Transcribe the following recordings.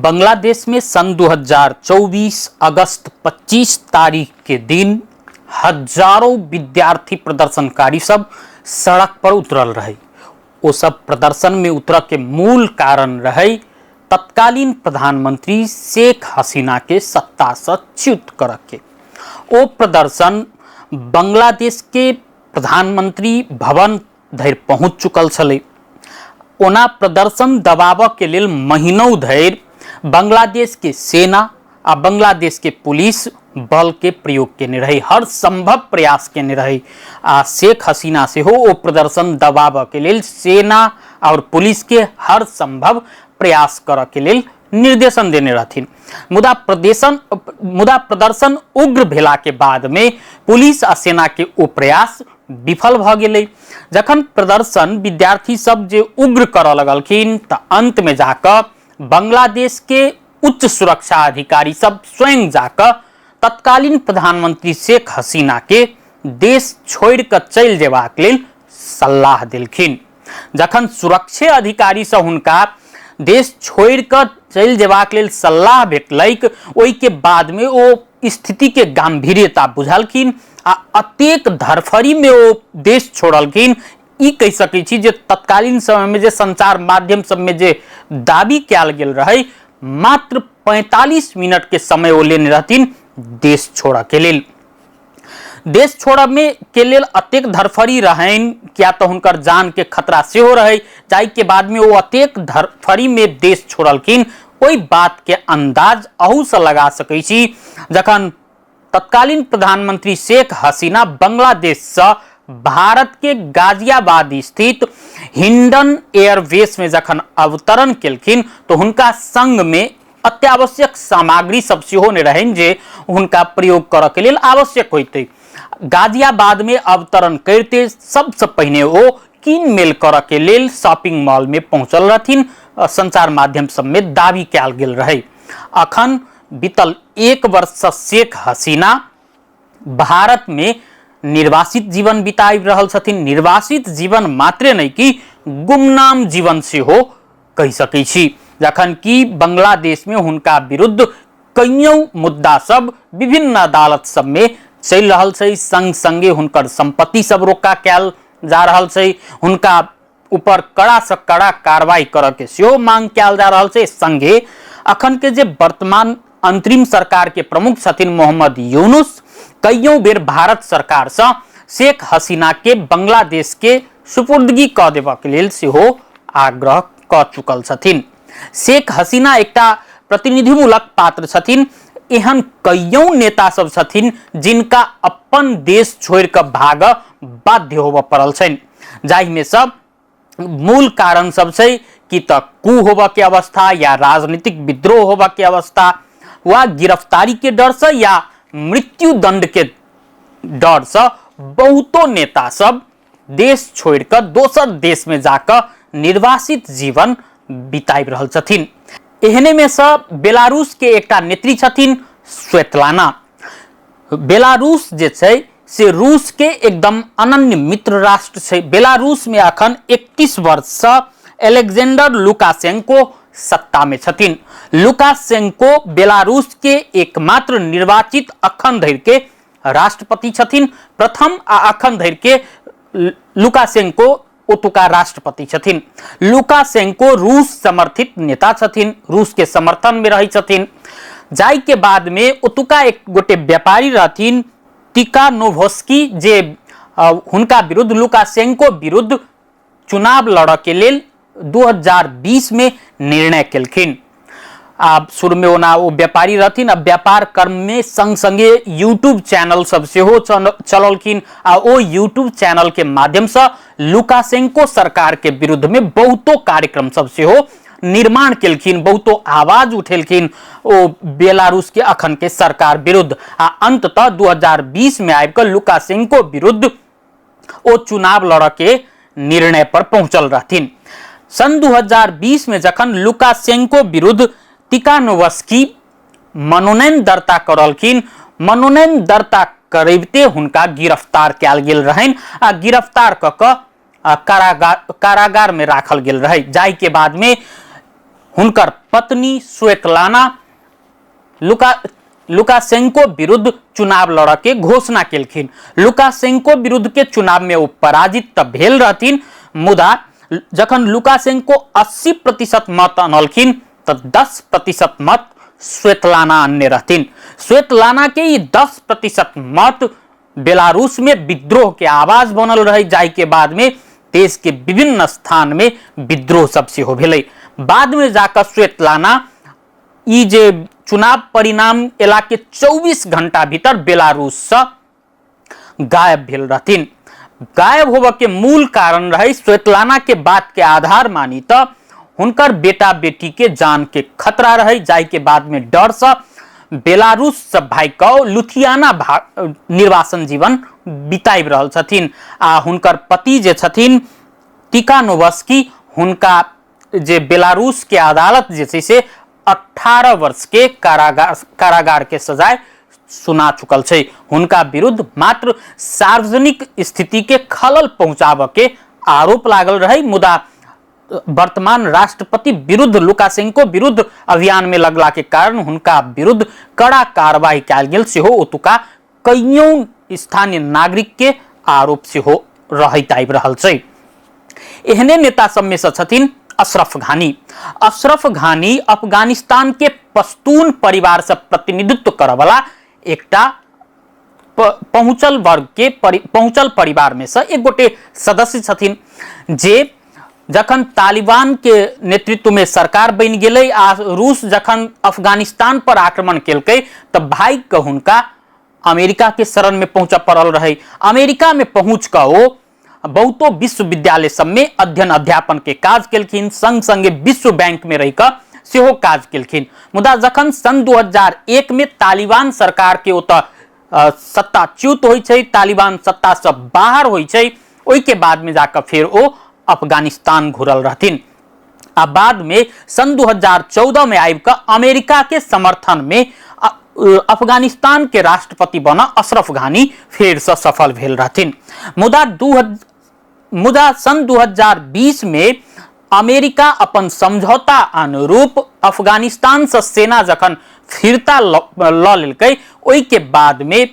बांग्लादेश में सन 2024 अगस्त 25 तारीख के दिन हजारों विद्यार्थी प्रदर्शनकारी सब सड़क पर उतरल रहे। वो सब प्रदर्शन में उतर के मूल कारण रहे तत्कालीन प्रधानमंत्री शेख हसीना के सत्ता से च्युत कर के। वो प्रदर्शन बांग्लादेश के प्रधानमंत्री भवन धरि पहुँच चुकल छलै। ओना प्रदर्शन दबाव के लेल महीनों धरि बांग्लादेश के सेना आ बांग्लादेश के पुलिस बल के प्रयोग केने रहे, हर संभव प्रयास केने रहे। आ शेख हसीना से हो वो प्रदर्शन दबाव के लेल सेना और पुलिस के हर संभव प्रयास कर के लेल निर्देशन देने रहथिन। मुदा प्रदर्शन उग्र भेला के बाद में पुलिस आ सेना के ओ प्रयास विफल भ गेलै। जखन प्रदर्शन विद्यार्थी सब जे उग्र कर लगलखिन त अंत में जाकर बांग्लादेश के उच्च सुरक्षा अधिकारी सब स्वयं जाकर तत्कालीन प्रधानमंत्री शेख हसीना के देश छोड़ कर चल जेबाक लेल सलाह देलखिन। जखन सुरक्षा अधिकारी से हुनका देश छोड़ कर चल जेबाक लेल सलाह भेटलैक, ओहि के बाद में ओ स्थिति के गंभीरता बुझलखिन आ अतेक धरफड़ी में वो देश छोड़लखिन। ई कह सकै छी जे तत्कालीन समय में जे संचार माध्यम सब में जे दावी कयल गेल रहे, मात्र 45 मिनट के समय वो लेने रहथिन देश छोड़ के लेल। देश छोड़ में के लेल अतेक धरफड़ी रहन, क्या तो हुनकर जान के खतरा से हो रहे, जाय के बाद में वो अतेक धरफड़ी में देश छोड़लखिन। ओई बात के अंदाज अहू से लगा सकै छी जखन तत्कालीन प्रधानमंत्री शेख हसीना बांग्लादेश से भारत के गाजियाबाद स्थित हिंडन एयरबेस में जखन अवतरण केलखिन तो हुनका संग में अत्यावश्यक सामग्री सब सेहो ने रहन जे हुनका प्रयोग करऽ के लेल आवश्यक होइते। गाजियाबाद में अवतरण करते सबसे पहले वो कीन मेल करऽ के लेल शॉपिंग मॉल में पहुंचल रहथिन। संचार माध्यम सब में दावी कयल गेल रहे। अखन बीतल 1 वर्ष से शेख हसीना भारत में निर्वासित जीवन बिताबि रहल छथिन। निर्वासित जीवन मात्रे नहीं कि गुमनाम जीवन से हो कह सकै छी, जखन कि बांग्लादेश में हुनका विरुद्ध कईयों मुद्दा सब विभिन्न अदालत सब में चल रहल छै। संग संगे हुनकर संपत्ति सब रोका कयल जा रहल छै। हुनका ऊपर कड़ा से कड़ा कार्रवाई करऽ के सेहो मांग कयल जा रहल छै। संगे अखन के जे वर्तमान अंतरिम सरकार के प्रमुख छथिन मोहम्मद यूनुस, कईयों बेर भारत सरकार से शेख हसीना के बांग्लादेश के सुपुर्दगी क देबा के लेल सेहो आग्रह क चुकल छथिन। शेख हसीना एकटा प्रतिनिधिमूलक पात्र छथिन। एहन कईयों नेता सब छथिन जिनका अपन देश छोड़ कर भाग बाध्य होबऽ पड़ल छनि, जाहि में सब मूल कारण सब छै कि त कू होबऽ के अवस्था, या राजनीतिक विद्रोह होबऽ के अवस्था, वा गिरफ्तारी के डर से, या मृत्यु दंड के डर से बहुतो नेता सब देश छोड़कर दोसर देश में जाकर निर्वासित जीवन बिताबि रहल छथिन। एहने में से बेलारूस के एकटा नेत्री छथिन स्वेतलाना। बेलारूस जे छै से रूस के एकदम अनन्य मित्र राष्ट्र छै। बेलारूस में अखन 31 वर्ष से एलेक्जेंडर लुकाशेंको सत्ता में छथिन। लुकाशेंको बेलारूस के एकमात्र निर्वाचित अखन धरि के राष्ट्रपति छथिन। प्रथम आ अखन धरि के लुकाशेंको ओतुका राष्ट्रपति छथिन। लुकाशेंको रूस समर्थित नेता छथिन, रूस के समर्थन में रही छथिन। जाय के बाद में ओतुका एक गोटे व्यापारी रहथिन तिकानोवस्की, जे हुनका विरुद्ध लुकाशेंको विरुद्ध चुनाव लड़ के लेल 2020 में निर्णय केलखिन। अब शुरू में ओना वो व्यापारी रहथिन, अब व्यापार कर्म में संग संगे यूट्यूब चैनल सब से हो चललखिन। आ ओ यूट्यूब चैनल के माध्यम से लुकाशेंको सरकार के विरुद्ध में बहुतो कार्यक्रम सब से हो निर्माण केलखिन, बहुतो आवाज उठेलखिन ओ बेलारूस के अखन के सरकार विरुद्ध। आ अंततः 2020 में आबिकर लुकाशेंको विरुद्ध ओ चुनाव लड़ के निर्णय पर पहुंचल रहथिन। सन 2020 में जखन लुकाशेंको विरुद्ध तिकानोवस्की मनोनयन दर्ता करलखिन, मनोनयन दर्ता करबते हुनका गिरफ्तार कयल गेल रहनि आ गिरफ्तार क कारागार में राखल गेल रहे। जाय के बाद में हुनकर पत्नी स्वेतलाना लुकाशेंको विरुद्ध चुनाव लड़ के घोषणा केलखिन। लुकाशेंको विरुद्ध के चुनाव में वो पराजित त भेल रहथिन, मुदा जखन लुकाशेंको 80% मत अनलखिन त 10% मत स्वेतलाना अन्य रहथिन। स्वेतलाना के ये 10% मत बेलारूस में विद्रोह के आवाज बनल रहे, जाय के बाद में देश के विभिन्न स्थान में विद्रोह सबसे हो भेलै। बाद में जाकर स्वेतलाना ई जे चुनाव परिणाम एला के 24 घंटा भीतर बेलारूस से गायब भेल रहथिन। गायब होबे के मूल कारण रहे स्वेतलाना के बात के आधार मानी तो हुनकर बेटा बेटी के जान के खतरा रहे, जाय के बाद में डर से बेलारूस से भाग लुथियाना निर्वासन जीवन बिताबि रहल छथिन। आ हुनकर पति जे छथिन टिकानोवस्की, हुनका जे बेलारूस के अदालत जे छै से 18 वर्ष के कारागार के सजाए सुना चुकल छै। हुनका विरुद्ध मात्र सार्वजनिक स्थिति के खलल पहुंचाबे के आरोप लागल रहे, मुदा वर्तमान राष्ट्रपति विरुद्ध लुकाशेंको विरुद्ध अभियान में लगला के कारण हुनका विरुद्ध कड़ा कार्रवाई कयल गेल सेहो ओतुका कईयों स्थानीय नागरिक के आरोप सेहो रहैत आबि रहल छै। एहने नेता सब में से छथिन अशरफ घानी। अशरफ घानी अफगानिस्तान के पश्तून परिवार से प्रतिनिधित्व करय वाला एकटा पहुंचल वर्ग के पहुंचल परिवार में से एक गोटे सदस्य छथिन, जे जखन तालिबान के नेतृत्व में सरकार बन गेलै आ रूस जखन अफगानिस्तान पर आक्रमण केलकै तब भाग के हुनका अमेरिका के शरण में पहुंच पड़ल रहे। अमेरिका में पहुंच कर वो बहुतो विश्वविद्यालय सब में अध्ययन अध्यापन के काज केलखिन, संग संगे विश्व बैंक में रहिकर सेहो काज केलखिन। मुदा जखन सन 2001 में तालिबान सरकार के ओतऽ सत्ताच्युत होइ छै, तालिबान सत्ता से बाहर होइ छै, ओहि के बाद में जाकर फिर वो अफगानिस्तान घुरल रहथिन। आ बाद में सन 2014 में आबिकर अमेरिका के समर्थन में अफगानिस्तान के राष्ट्रपति बना अशरफ घानी फिर से सफल भेल रहथिन। मुदा सन 2020 में अमेरिका अपन समझौता अनुरूप अफगानिस्तान से सेना जखन फिरता ल लेलकै, ओहि के बाद में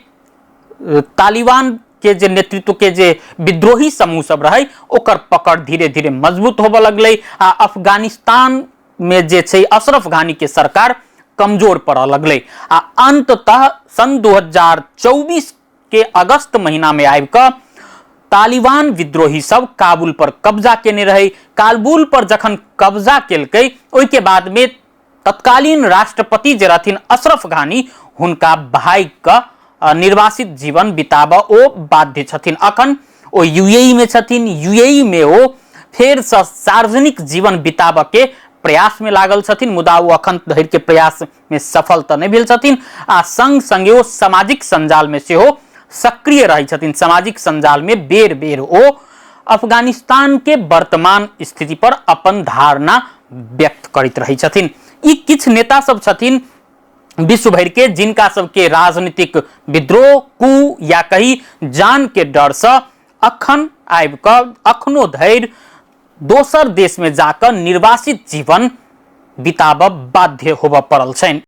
तालिबान के जे नेतृत्व के जे विद्रोही समूह सब रहे ओकर पकड़ धीरे धीरे मजबूत होबे लगलै आ अफगानिस्तान में जे छै अशरफ घानी के सरकार कमजोर पड़े लगलै। आ अंततः सन 2024 के अगस्त महीना में आबिकर तालिबान विद्रोही सब काबुल पर कब्जा केने रहे। काबुल पर जखन कब्जा केलकै ओहि के बाद में तत्कालीन राष्ट्रपति जे रहथिन अशरफ घानी हुनका भाग के निर्वासित जीवन बिताबऽ ओ बाध्य छथिन। अखन ओ यूएई में छथिन। यूएई में वो फिर से सार्वजनिक जीवन बिताबऽ के प्रयास में लागल छथिन, मुदा वो अखन धरि के प्रयास में सफल तो नहीं भेल छथिन। आ संग संगे वो सामाजिक संजाल में सेहो सक्रिय रही छथिन। सामाजिक संजाल में बेर बेर वो अफगानिस्तान के वर्तमान स्थिति पर अपन धारणा व्यक्त करैत रही छथिन। ई किछ नेता सब छथिन विश्व भर के जिनका सबके राजनीतिक विद्रोह कू या कहीं जान के डर से अखन आबिकर अखनो धरि दोसर देश में जाकर निर्वासित जीवन बिताबऽ बाध्य होबऽ पड़ल छनि।